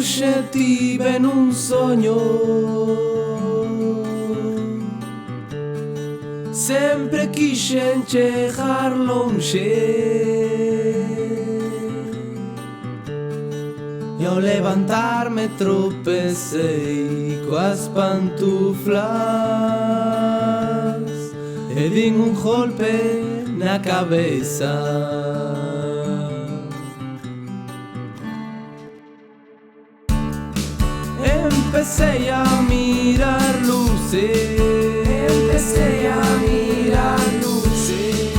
noche tive nun sogno, sempre quixen chegar lonxe, e ao levantarme tropecei coas pantuflas e din un golpe na cabeza. Empecé a mirar luces, empecé a mirar luces,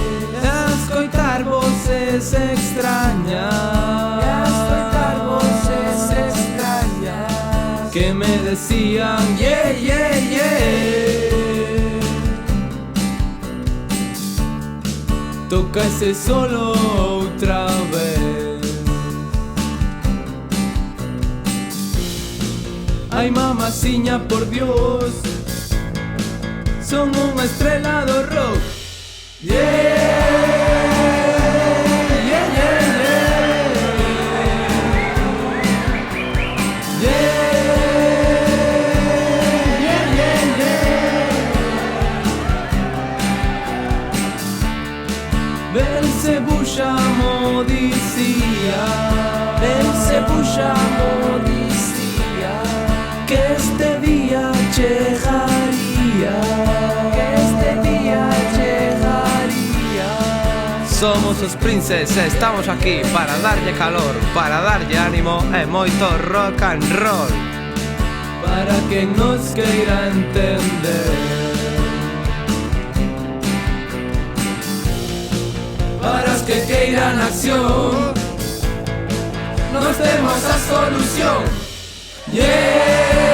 a escoitar voces extrañas, a escoitar voces extrañas que me decían yeah, yeah, yeah. Toca ese solo outra vez. Ay, mamaciña, por Dios, son unha estrela do rock. Yeah, yeah, yeah, yeah. Yeah, yeah, yeah, yeah. Belzebú xamo dicía, Belzebú xamo dicía que este día llegaría, que este día llegaría. Somos os Princes e estamos aquí para darlle calor, para darlle ánimo e moito rock and roll. Para quen nos queira entender, para os que queiran acción, nos temos a solución. Yeah.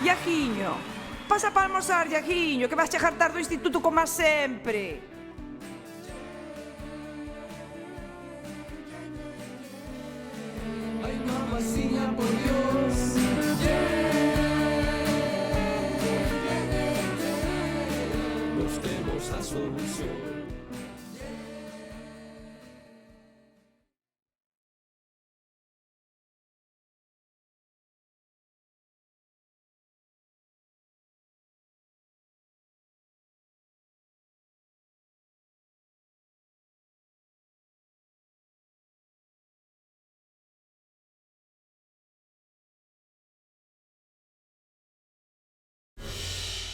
Iajiño, pasa para almorzar, Iajiño, que vas chegar tarde do instituto como sempre. Ay, mamaciña, por Dios. Nos temos a solución.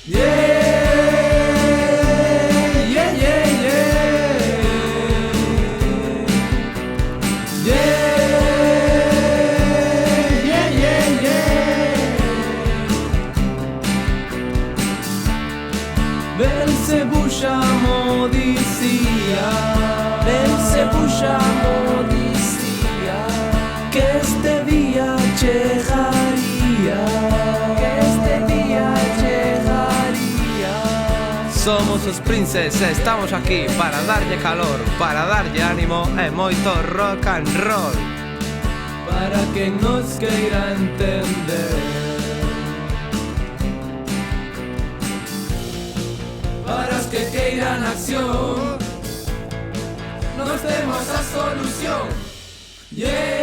Yeah, yeah, yeah, yeah. Yeah, yeah, yeah, yeah. Belzebú xamo dicía, Belzebú xamo dicía que este día chegaría, que este día llegaría. Somos os Princes e estamos aquí para darlle calor, para darlle ánimo e moito rock and roll. Para quen nos queira entender, para os que queiran acción, nos temos a solución. Yeah.